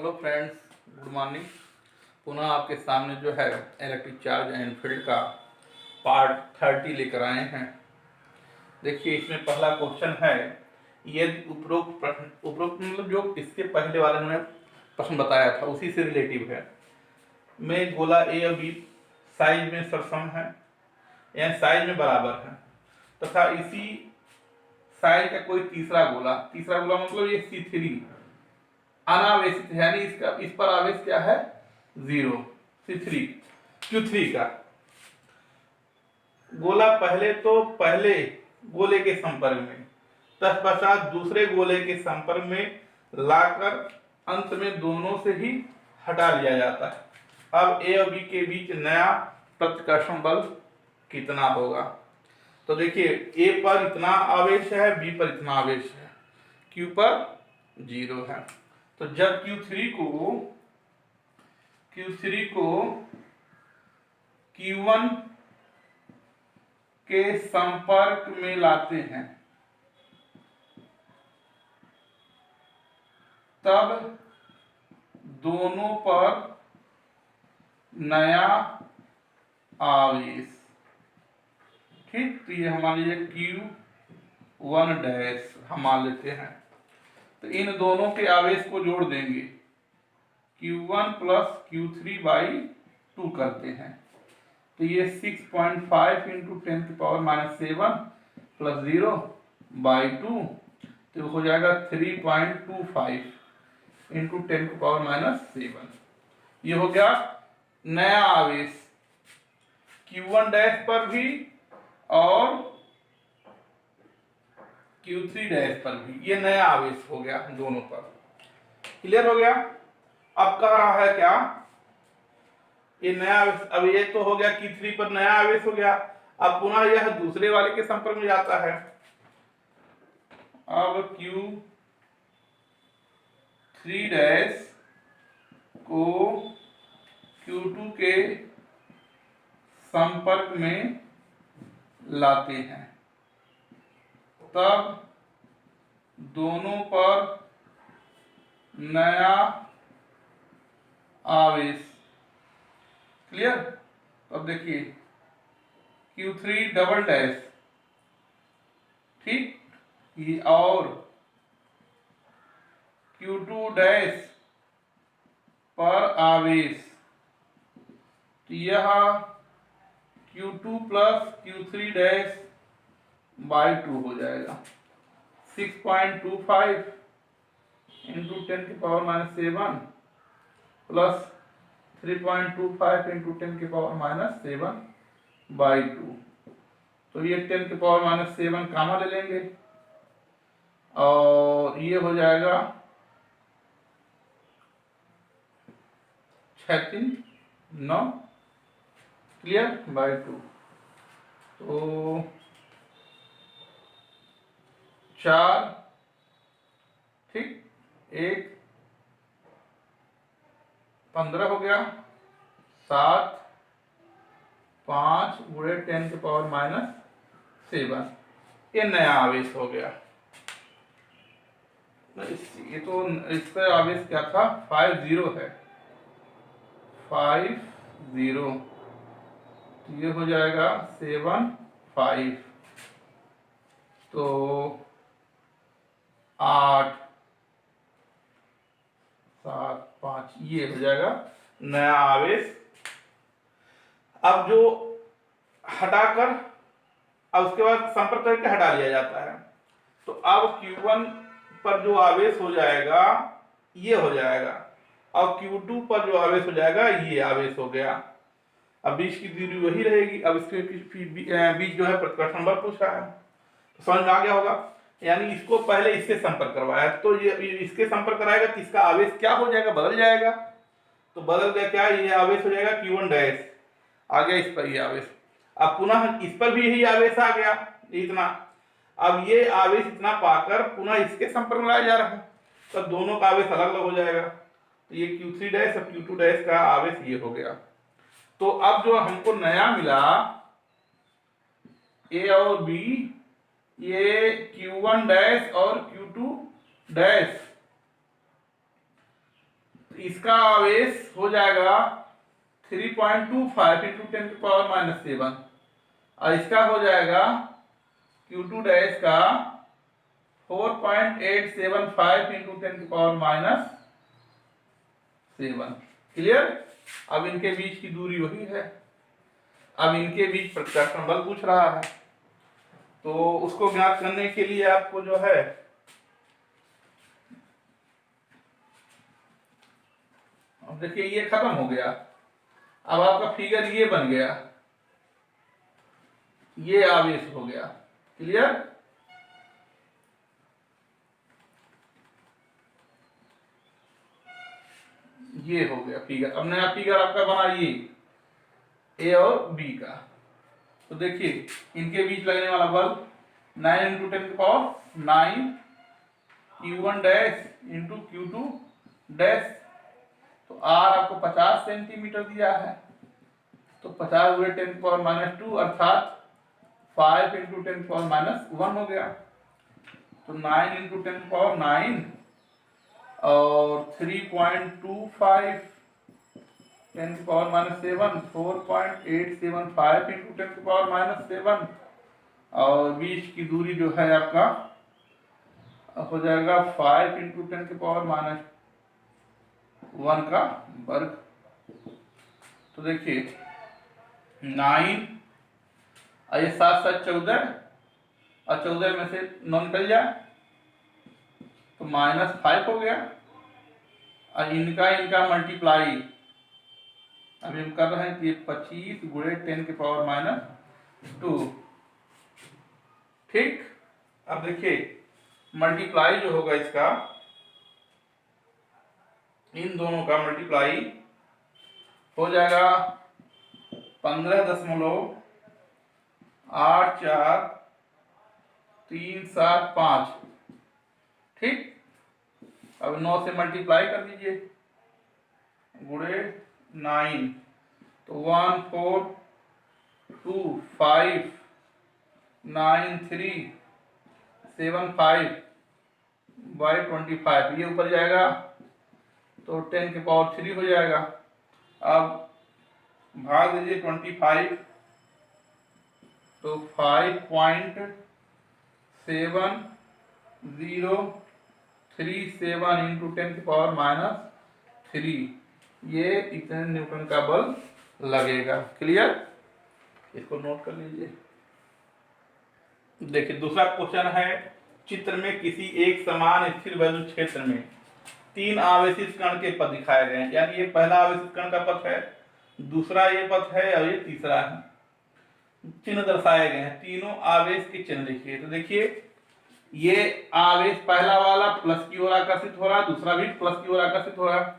Hello friends, good morning. पुनः आपके सामने जो है इलेक्ट्रिक चार्ज एंड फील्ड का पार्ट 30 लेकर आए हैं। देखिए, इसमें पहला क्वेश्चन है, ये उपरोक्त मतलब जो इसके पहले वाले में प्रश्न बताया था उसी से रिलेटिव है। में गोला ए और बी साइज में समसम है या साइज में बराबर है तथा इसी साइज का कोई तीसरा गोला मतलब ये C3 अनावेशित है, यानी इसका इस पर आवेश क्या है 0, C3 Q3 का गोला पहले गोले के संपर्क में तत्पश्चात दूसरे गोले के संपर्क में लाकर अंत में दोनों से ही हटा लिया जाता है। अब ए और बी के बीच नया प्रतिकर्षण बल कितना होगा? तो देखिए, ए पर इतना आवेश है, बी पर इतना आवेश है, क्यू पर 0 है। तो जब Q3 को Q1 के संपर्क में लाते हैं तब दोनों पर नया आवेश, ठीक, तो ये हमारे लिए Q1 डैश हम मान लेते हैं। तो इन दोनों के आवेश को जोड़ देंगे, Q1 प्लस Q3/2 करते हैं। तो ये 6.5 × 10⁻⁷ प्लस 0/2 तो हो जाएगा 3.25 × 10⁻⁷। ये हो गया नया आवेश Q1 डैश पर भी और Q3 डैश पर भी, ये नया आवेश हो गया दोनों पर। क्लियर हो गया? अब कह रहा है क्या, ये नया आवेश, अब ये तो हो गया Q3 पर नया आवेश हो गया। अब पुनः यह दूसरे वाले के संपर्क में जाता है। अब Q3 डैश को Q2 के संपर्क में लाते हैं तब दोनों पर नया आवेश। क्लियर? अब देखिए, Q3 डबल डैश, ठीक, ये और Q2 डैश पर आवेश, तो यह Q2 plus Q3 dash by 2 हो जाएगा। 6.25 × 10⁻⁷ प्लस 3.25 × 10⁻⁷/2। तो ये 10⁻⁷ कामा ले लेंगे और ये हो जाएगा 6×3=9, क्लियर, बाई 2। तो 4, ठीक, 1 15 हो गया, 7 5 × 10⁻⁷, ये नया आवेश हो गया। ये तो इसका आवेश क्या था, 50 है, 50, तो ये हो जाएगा 7 5, तो 8 7 5, ये हो जाएगा नया आवेश। अब जो हटाकर, अब उसके बाद संपर्क करके हटा लिया जाता है, तो अब Q1 पर जो आवेश हो जाएगा ये हो जाएगा, और Q2 पर जो आवेश हो जाएगा ये आवेश हो गया। अब बीच की दूरी वही रहेगी। अब इसके बीच जो है प्रतिकर्षण बल पूछा है, तो समझ में आ गया होगा। यानी इसको पहले इससे संपर्क करवाया, तो ये इसके संपर्क कराएगा तो इसका आवेश क्या हो जाएगा, बदल जाएगा। तो बदल गया क्या, ये आवेश हो जाएगा Q1 डैश, आ गया इस पर ये आवेश। अब पुनः इस पर भी यही आवेश आ गया इतना। अब ये आवेश इतना पाकर पुनः इसके संपर्क में लाया जा रहा है, तब दोनों का आवेश अलग अलग हो जाएगा। तो ये Q3 डैश और Q2 डैश का आवेश ये हो गया। तो अब जो हमको नया मिला ए और बी, ये Q1 डैश और Q2 डैश, इसका आवेश हो जाएगा 3.25 इंटू 10⁻⁷ और इसका हो जाएगा Q2 डैश का 4.875 इंटू 10⁻⁷। क्लियर। अब इनके बीच की दूरी वही है। अब इनके बीच प्रतिकर्षण बल पूछ रहा है, तो उसको ज्ञात करने के लिए आपको जो है अब देखिए ये खत्म हो गया। अब आपका फिगर ये बन गया, ये आवेश हो गया। क्लियर। ये हो गया फिगर। अब नया फिगर आपका बना ये ए और बी का। तो देखिए इनके बीच लगने वाला बल 9 into 10⁹ Q1 dash into Q2 dash. तो आर आपको 50 सेंटीमीटर दिया है, तो 50 गुणे 10⁻² अर्थात 5 इंटू 10⁻⁻1 हो गया। तो 9 इंटू 10⁻9 और 3.25 10⁻⁷ 4.875 इंटू 10⁻⁷ और बीच की दूरी जो है आपका हो जाएगा 5 इंटू 10⁻⁻1 का वर्ग। तो देखिए 9 और ये 7 7 14 और 14 में से 9 निकल जाए तो -5 हो गया। और इनका मल्टीप्लाई अभी हम कर रहे हैं कि ये 25 गुणे 10⁻⁻2। ठीक। अब देखिए मल्टीप्लाई जो होगा इसका, इन दोनों का मल्टीप्लाई हो जाएगा 15.84375। ठीक। अब 9 से मल्टीप्लाई कर दीजिए गुणे 9 तो 14259375/25 ये ऊपर जाएगा तो 10⁻³ हो जाएगा। अब भाग दीजिए 25 तो 5.7037 इंटू 10⁻³ ये इतने न्यूटन का बल लगेगा। क्लियर। इसको नोट कर लीजिए। देखिए दूसरा क्वेश्चन है, चित्र में किसी एक समान स्थिर वैद्युत क्षेत्र में 3 आवेशित कण के पथ दिखाए गए हैं। यानी ये पहला आवेशित कण का पथ है, दूसरा ये पथ है और ये तीसरा है। चिन्ह दर्शाए गए हैं, तीनों आवेश के चिन्ह लिखिए। तो देखिए ये आवेश पहला वाला प्लस की ओर आकर्षित हो रहा है, दूसरा भी प्लस की ओर आकर्षित हो रहा है।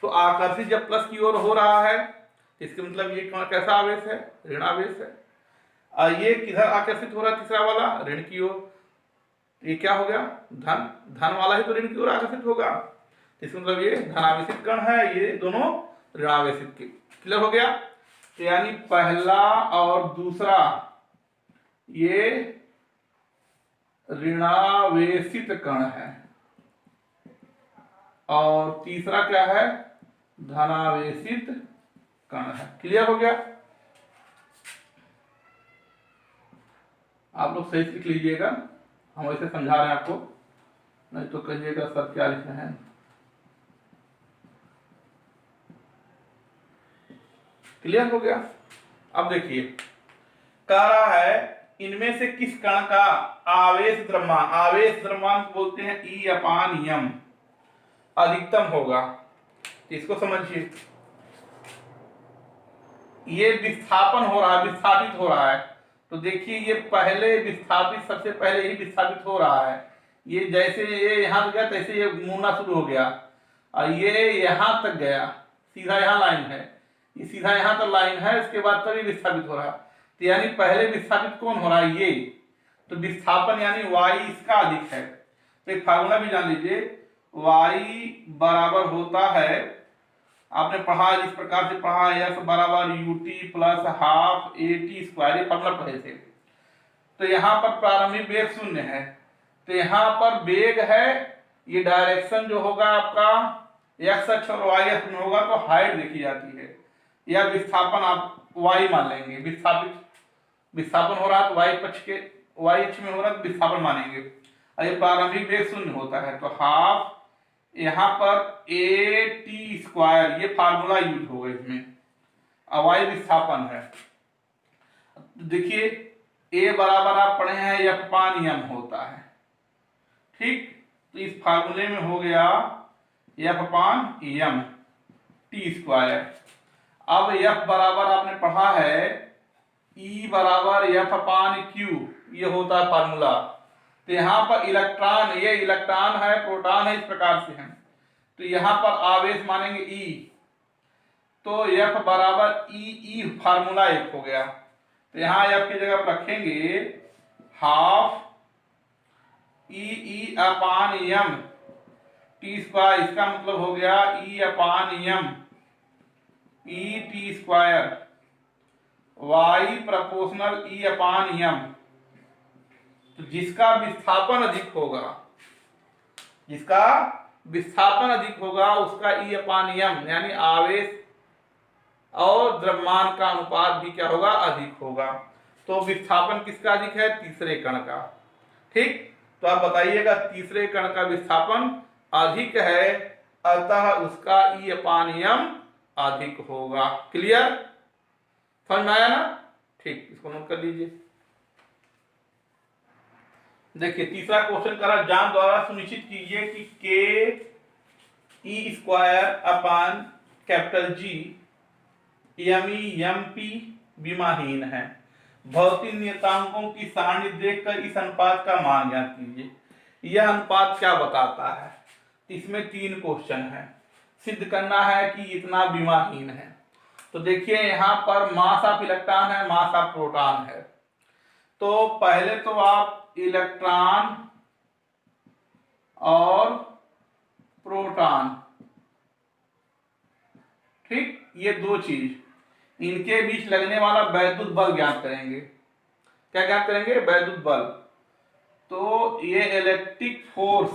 तो आकर्षित जब प्लस की ओर हो रहा है इसके मतलब ये कैसा आवेश है, ऋण आवेश है। और ये किधर आकर्षित हो रहा है तीसरा वाला, ऋण की ओर। ये क्या हो गया, धन वाला ही तो ऋण की ओर आकर्षित होगा। इसका मतलब ये धनावेशित कण है, ये दोनों ऋणावेशित के। क्लियर हो गया। तो यानी पहला और दूसरा ये ऋणावेशित कण है और तीसरा क्या है, धनावेशित कण है। क्लियर हो गया। आप लोग सही से लिख लीजिएगा, हम ऐसे समझा रहे हैं आपको, नहीं तो कहिएगा सर क्या लिखे हैं। क्लियर हो गया। अब देखिए कह रहा है इनमें से किस कण का आवेश द्रव्यमान बोलते हैं E/m अधिकतम होगा। इसको समझिए, ये विस्थापन हो रहा है, विस्थापित हो रहा है। तो देखिए ये पहले विस्थापित, सबसे पहले ही विस्थापित हो रहा है। ये जैसे ये यहां गया तैसे ये मुड़ना शुरू हो गया और ये यहां तक गया, सीधा यहां लाइन है, ये सीधा यहां तक लाइन है, इसके बाद तभी विस्थापित हो रहा है। तो यानी पहले विस्थापित कौन हो रहा है, ये। तो विस्थापन यानी y इसका अधिक है। तो एक फार्मूला भी जान लीजिए, y बराबर होता है, आपने पढ़ा इस प्रकार से पढ़ा, s बराबर ut प्लस हाफ at², ये फार्मूला पढ़े थे। तो यहाँ पर प्रारंभिक वेग 0 है, तो यहाँ पर वेग है, ये डायरेक्शन जो होगा आपका एक्स अक्ष और वाई अक्ष में होगा तो हाइट देखी जाती है, या विस्थापन आप वाई मान लेंगे, विस्थापन हो रहा है तो वाई पक्ष के वाई अक्ष में हो रहा है तो विस्थापन मानेंगे। और ये प्रारंभिक वेग शून्य होता है तो हाफ यहाँ पर ए टी स्क्वायर, ये फार्मूला यूज होगा इसमें, वाई विस्थापन है। देखिए ए बराबर आप पढ़े हैं एफ पान एम होता है, ठीक, तो इस फार्मूले में हो गया एफ पान एम टी स्क्वायर। अब एफ बराबर आपने पढ़ा है ई बराबर एफ पान क्यू, ये होता है फार्मूला। तो यहाँ पर इलेक्ट्रॉन, ये इलेक्ट्रॉन है प्रोटॉन है, इस प्रकार से है, तो यहाँ पर आवेश मानेंगे ई, तो एफ बराबर ई फार्मूला एक हो गया। तो यहाँ एफ की जगह पर रखेंगे half E upon M T square, इसका मतलब हो गया E upon M E T square, Y proportional E upon M. तो जिसका विस्थापन अधिक होगा, जिसका विस्थापन अधिक होगा उसका ई अपान एम यानी आवेश और द्रव्यमान का अनुपात भी क्या होगा, अधिक होगा। तो विस्थापन किसका अधिक है, तीसरे कण का, ठीक। तो आप बताइएगा तीसरे कण का विस्थापन अधिक है, अतः उसका ई अपान एम अधिक होगा। क्लियर, समझ में आया ना, ठीक, इसको नोट कर लीजिए। देखिए तीसरा क्वेश्चन करा, जान द्वारा सुनिश्चित कीजिए कि K E square upon capital G M E M P विमाहीन है। भौतिक नियतांकों की सारणी देखकर इस अनुपात का मान ज्ञात कीजिए। यह अनुपात क्या बताता है, इसमें 3 क्वेश्चन है, सिद्ध करना है कि इतना विमाहीन है। तो देखिए यहाँ पर मास ऑफ इलेक्ट्रॉन है, मास ऑफ प्रोटॉन है। तो पहले तो आप इलेक्ट्रॉन और प्रोटॉन, ठीक, ये 2 चीज, इनके बीच लगने वाला वैद्युत बल ज्ञात करेंगे। क्या ज्ञात करेंगे, वैद्युत बल। तो ये इलेक्ट्रिक फोर्स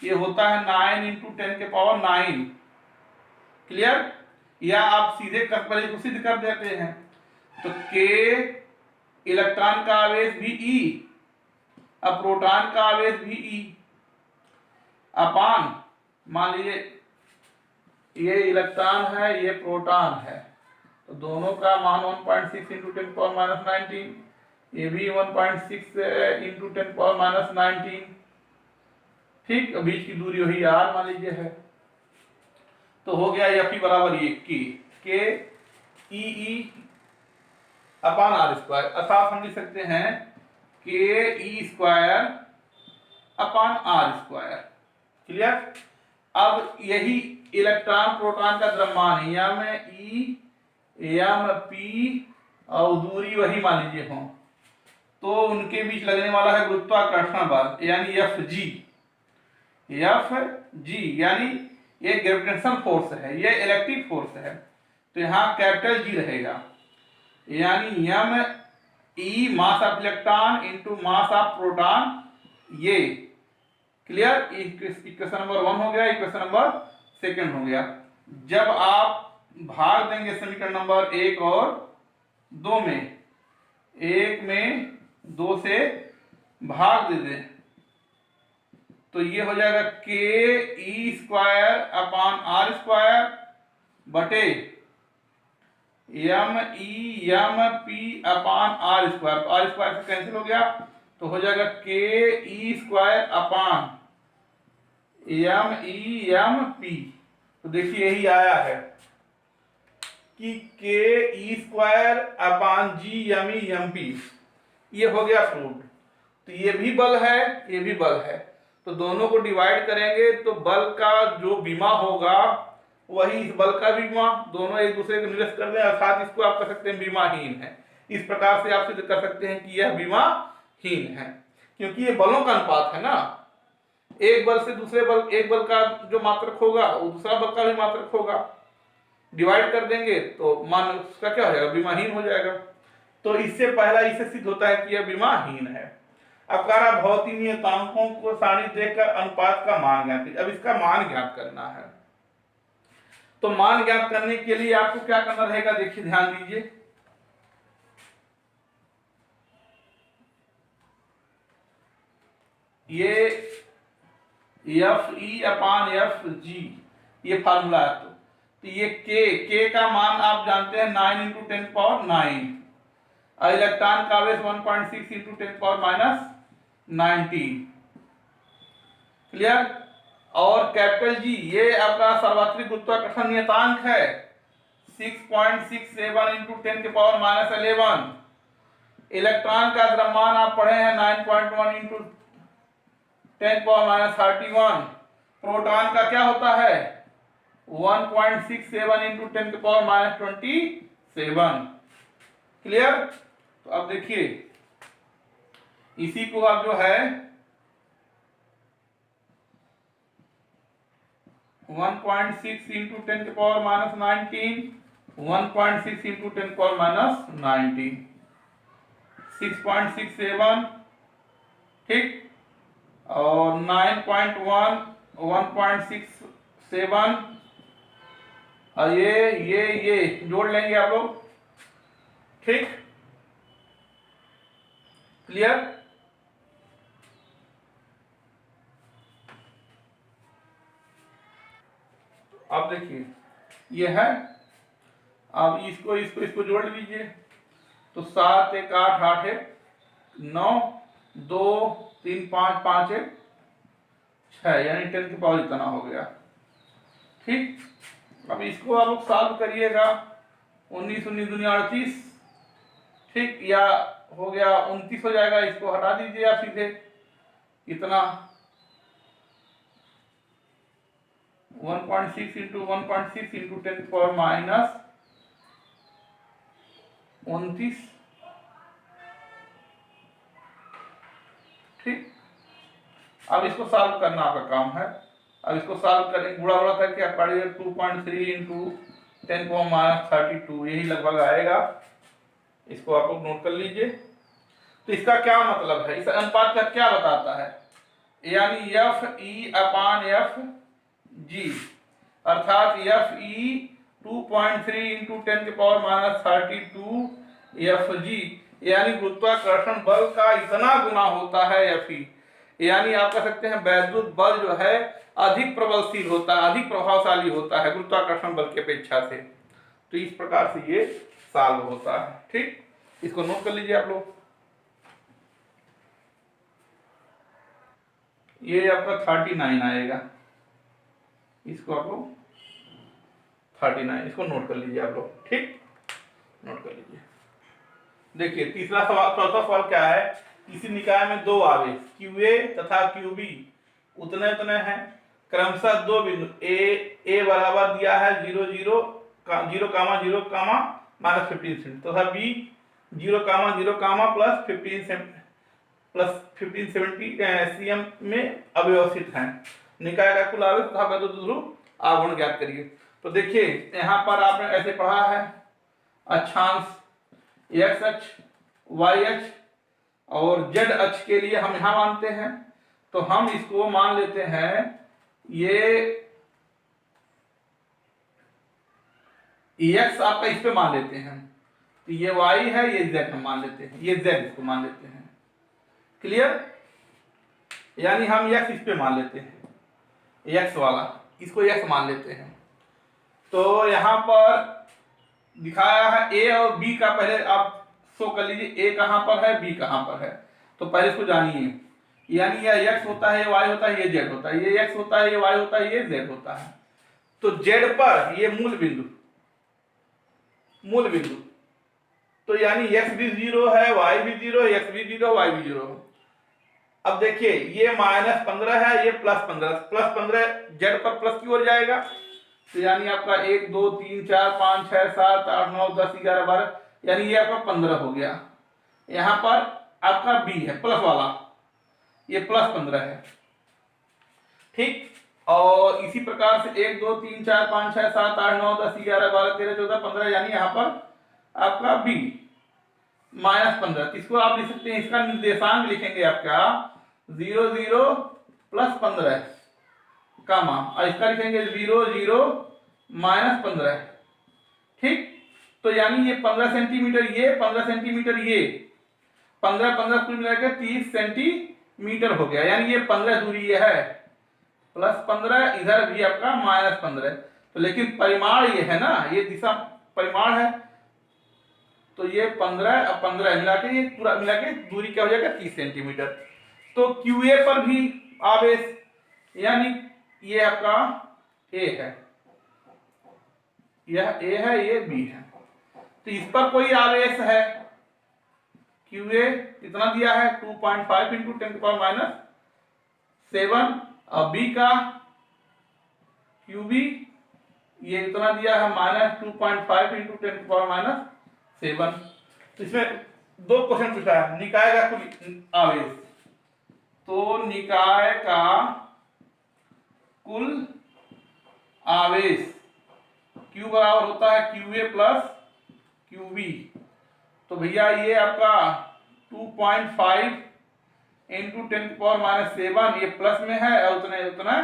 ये होता है 9 × 10⁹। क्लियर, या आप सीधे पहले को सिद्ध कर देते हैं। तो के इलेक्ट्रॉन का आवेश भी ई, अब प्रोटॉन का आवेश भी ई अपान, मान लीजिए ये इलेक्ट्रॉन है ये प्रोटॉन है, तो दोनों का मान 1.6 × 10⁻19, ये भी 1.6 × 10⁻19, ठीक, बीच की दूरी वही r मान लीजिए है। तो हो गया एफ ई बराबर ये के ई अपान आर स्क्वायर, अर्थात हम लिख सकते हैं K E square upon R square. Clear, अब यही इलेक्ट्रॉन प्रोटॉन का द्रव्यमान एम ई एम पी और दूरी वही मान लीजिए हो, तो उनके बीच लगने वाला है गुरुत्वाकर्षण बल यानी एफ जी यानी ये ग्रेविटेशनल फोर्स है, ये इलेक्ट्रिक फोर्स है। तो यहाँ कैपिटल जी रहेगा, यानी M E mass of electron into mass of proton, ये क्लियर। इक्वेशन नंबर 1 हो गया, इक्वेशन नंबर 2 हो गया। जब आप भाग देंगे समीकरण नंबर 1 और 2 में, 1 में 2 से भाग दे दें तो ये हो जाएगा K E square upon R square बटे M E M P upon R square, तो आर स्क्वायर से कैंसिल हो गया, तो हो जाएगा K E square upon M E M P. तो देखिए यही आया है कि K E square upon G M E M P, ये हो गया प्रूव्ड। तो ये भी बल है, ये भी बल है, तो दोनों को डिवाइड करेंगे तो बल का जो विमा होगा वही इस बल का विमा, दोनों एक दूसरे को निरस्त कर दें, अर्थात इसको आप कह सकते हैं विमाहीन है। इस प्रकार से आप सिद्ध कर सकते हैं कि यह विमाहीन है, क्योंकि ये बलों का अनुपात है ना, एक बल से दूसरे बल, एक बल का जो मात्रक होगा वो दूसरा बल का भी मात्रक होगा, डिवाइड कर देंगे तो मान उसका क्या हो जाएगा, विमाहीन हो जाएगा। तो इससे पहला इससे सिद्ध होता है कि यह विमाहीन है। अब कह रहा भौतिक नियतांकों को सारणी देखकर अनुपात का मान ज्ञात, अब इसका मान ज्ञात करना है। तो मान ज्ञात करने के लिए आपको क्या करना रहेगा, देखिए ध्यान दीजिए। ये F E upon F G ये फार्मूला है। तो ये के का मान आप जानते हैं 9 इंटू 10 पावर 9, और इलेक्ट्रॉन का आवेश 1.6 इंटू 10 पावर माइनस 19। क्लियर। और कैपिटल जी ये आपका सार्वत्रिक गुरुत्वाकर्षण नियतांक है 6.67 इंटू 10 के पावर माइनस 11। इलेक्ट्रॉन का द्रव्यमान आप पढ़े हैं 9.1 इंटू 10 पावर माइनस 31। प्रोटॉन का क्या होता है 1.67 इंटू 10 के पावर माइनस 27। क्लियर। तो अब देखिए इसी को आप जो है 1.6 इंटू 10 के पावर माइनस 19, 1.6 इंटू 10 के पावर माइनस 19, 6.67, ठीक, और 9.1, 1.67, और ये जोड़ लेंगे आप लोग, ठीक। क्लियर। अब देखिए ये है, अब इसको जोड़ लीजिए। तो 7 1 8 8 1 9 2 3 5 5 1 6, यानी 10 की पावर इतना हो गया, ठीक। अब इसको आप लोग सॉल्व करिएगा। 19 19 दुनिया 38, ठीक, या हो गया 29 हो जाएगा। इसको हटा दीजिए आप सीधे, इतना 1.6 इंटू 1.6 इंटू 10 पावर माइनस 29, ठीक। अब इसको सॉल्व करना आपका काम है। अब इसको सॉल्व करें, गुणा गुणा करके आप पढ़िए 2.3 इंटू 10 पावर माइनस 32, यही लगभग आएगा। इसको आप लोग नोट कर लीजिए। तो इसका क्या मतलब है, इस अनुपात का क्या बताता है, यानी F E upon F G, अर्थात एफ ई 2.3 इंटू 10 के पावर माइनस 32 एफ जी, यानी गुरुत्वाकर्षण बल का इतना गुना होता है एफ ई, यानी आप कह सकते हैं वैद्युत बल जो है अधिक प्रबलशील होता है, अधिक प्रभावशाली होता है गुरुत्वाकर्षण बल की अपेक्षा से। तो इस प्रकार से ये सॉल्व होता है, ठीक। इसको नोट कर लीजिए आप लोग। ये आपका 39 आएगा, इसको आप लोग 39, इसको नोट कर लीजिए आप लोग, ठीक, नोट कर लीजिए। देखिए तीसरा सवाल, चौथा सवाल क्या है, किसी निकाय में दो आवेश QA तथा QB उतने उतने हैं, क्रमशः दो बिंदु A बराबर दिया है 0 0 0 माइनस 15 तथा B 0 0 प्लस 1570 cm में अव्यवस्थित हैं। निकाय का कुल आवेश तथा वैद्युत ध्रुव आघूर्ण ज्ञात करिए। तो देखिए यहाँ पर आपने ऐसे पढ़ा है, अक्षांश x अक्ष, y अक्ष और z अक्ष के लिए हम यहाँ मानते हैं। तो हम इसको मान लेते हैं, ये x आपका इस पे मान लेते हैं, तो ये y है, ये z हम मान लेते हैं, ये z इसको मान लेते हैं। क्लियर। यानी हम x इस पे मान लेते हैं, x वाला इसको x मान लेते हैं। तो यहाँ पर दिखाया है a और b का, पहले आप शो कर लीजिए a कहाँ पर है, b कहाँ पर है। तो पहले इसको जानिए, यानी यह x होता है, y होता है, ये z होता है, ये x होता है, ये y होता है, ये z होता है। तो z पर ये मूल बिंदु, तो यानी x भी 0 है, y भी 0, x भी 0, y भी 0। अब देखिए ये -15 है, ये +15 z पर प्लस की ओर जाएगा। तो यानी आपका 1 2 3 4 5 6 7 8 9 10 11 12, यानी ये आपका 15 हो गया। यहाँ पर आपका b है प्लस वाला, ये +15 है, ठीक। और इसी प्रकार से 1 2 3 4 5 6 7 8 9 10 11 12 13 14 15, यानी यहाँ पर आपका b -15। इसको आप लिख सकते हैं, इसका निर्देशांक लिखेंगे आपका 0 0 +15 कामा, और इसका लिखेंगे 0 0 -15। ठीक, तो यानी ये 15 सेंटीमीटर, ये 15 सेंटीमीटर, ये 15 कुल मिलाकर 30 सेंटीमीटर हो गया। यानी ये 15 दूरी ये है, +15, इधर भी आपका -15। तो लेकिन परिमाण ये है ना, ये दिशा परिमाण है, तो ये 15 और 15 मिला के, ये पूरा मिला के दूरी क्या हो जाएगा, 30 सेंटीमीटर। तो QA पर भी आवेश, यानी ये आपका A है, यह A है, ये B है, तो इस पर कोई आवेश है, QA कितना दिया है, 2.5 × 10⁻⁷, और B का QB ये इतना दिया है, -2.5 × 10⁻⁷। तो इसमें 2 क्वेश्चन पूछा है, निकाय का कुल आवेश। तो निकाय का कुल आवेश Q बराबर होता है QA + QB। तो भैया ये आपका 2.5 × 10⁻⁷, ये प्लस में है और उतना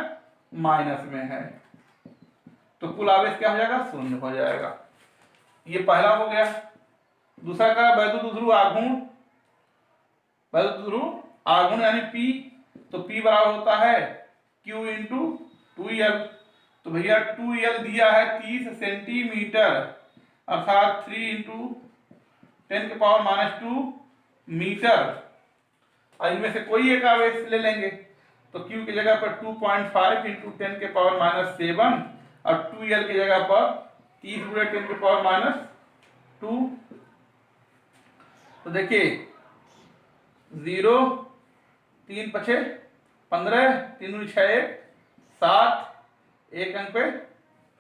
माइनस में है, तो कुल आवेश क्या हो जाएगा, 0 हो जाएगा। ये पहला हो गया। दूसरा का वैद्युत ध्रुव आघूर्ण, वैद्युत ध्रुव आघूर्ण यानी P, तो P बराबर होता है Q × 2L। तो भैया 2L दिया है 30 सेंटीमीटर, अर्थात 3 × 10⁻² मीटर, और इनमें से कोई एक आवेश ले लेंगे। तो Q की जगह पर 2.5 × 10⁻⁷, और 2L की जगह पर 30 × 10⁻²। तो देखिए 0, 3 × 5 = 15, 3 × 6 = 7, एक अंक पे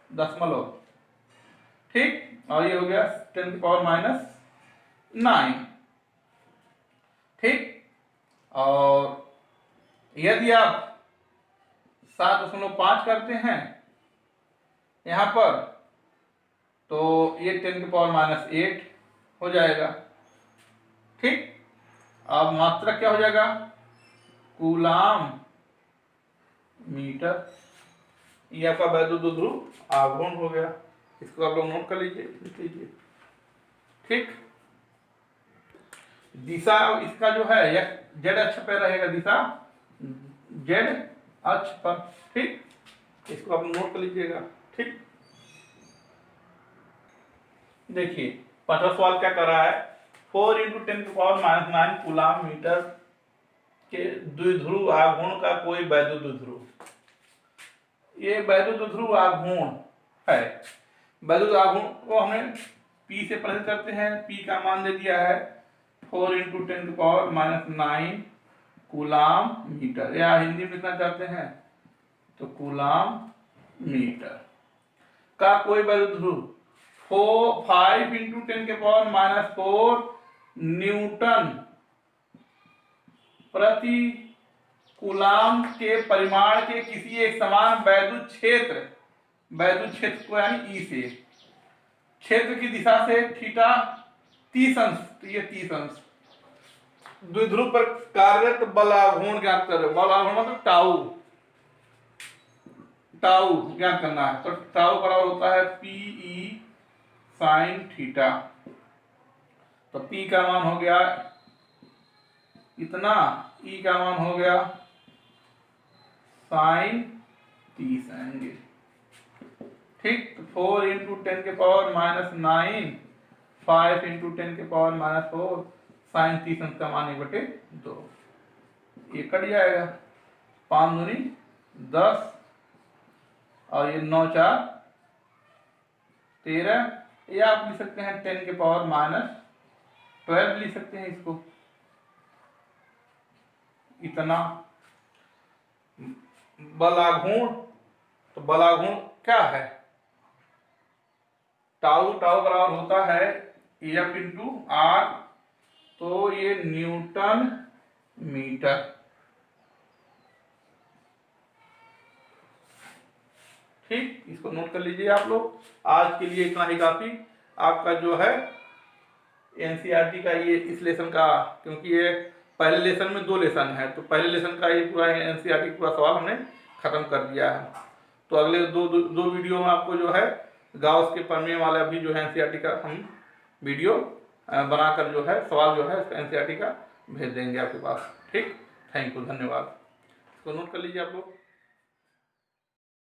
दशमलव। ठीक, और ये हो गया 10⁻⁹। ठीक, और यदि आप 7.5 करते हैं यहां पर, तो ये 10⁻⁸ हो जाएगा। ठीक, अब मात्रक क्या हो जाएगा, कूलाम मीटर। ये आपका वैद्युत ध्रुव आघूर्ण हो गया, इसको आप लोग नोट कर लीजिए, लिख लीजिए। ठीक, दिशा इसका जो है यह Z अक्ष पर रहेगा, दिशा Z अक्ष पर। ठीक, इसको आप नोट कर लीजिएगा। ठीक, देखिए 5वां सवाल क्या कर रहा है, 4 × 10⁻⁹ कूलाम मीटर के द्विध्रुव आघूर्ण का कोई वैद्युत ध्रुव। ये वैद्युत ध्रुव आघूर्ण है। वैद्युत आघूर्ण को हमें P से प्रदर्शित करते हैं। P का मान दे दिया है 4 × 10⁻⁹ कूलाम मीटर, या हिंदी में लिखना चाहते हैं तो कूलाम मीटर का कोई वैद्युत ध्रुव 5 × 10⁻⁴ न्यूटन प्रति कूलाम के परिमाण के किसी एक समान वैद्युत क्षेत्र को यानी E से क्षेत्र की दिशा से थीटा 30 अंश, तो ये 30 अंश द्विध्रुव पर कार्यरत बल आघूर्ण ज्ञात कर रहे हो। बल आघूर्ण मतलब टाउ ज्ञात करना है। तो टाउ बराबर होता है PE sin θ। तो P का मान हो गया इतना, E का मान हो गया sin 30 एंगल। ठीक, 4 × 10⁻⁹, 5 × 10⁻⁴ sin 30 अंश का मान 1/2, ये कट जाएगा। 5 दूनी 10, और ये 9 4 13, या आप लिख सकते हैं 10⁻12 लिख सकते हैं इसको। इतना बल आघूर्ण, तो बल आघूर्ण क्या है, टाउ बराबर होता है F × R, तो ये न्यूटन मीटर। ठीक, इसको नोट कर लीजिए आप लोग। आज के लिए इतना ही काफी। आपका जो है एनसीईआरटी का ये इस लेसन का, क्योंकि ये पहले लेसन में 2 लेसन है, तो पहले लेसन का ये पूरा एनसीईआरटी पूरा सवाल हमने खत्म कर दिया है। तो अगले दो वीडियो में आपको जो है गाउस के प्रमेय वाला भी जो है एनसीईआरटी का हम वीडियो बनाकर जो है सवाल जो है एनसीईआरटी का भेज देंगे आपके पास। ठीक, थैंक यू, धन्यवाद। इसको नोट कर लीजिए आप लोग।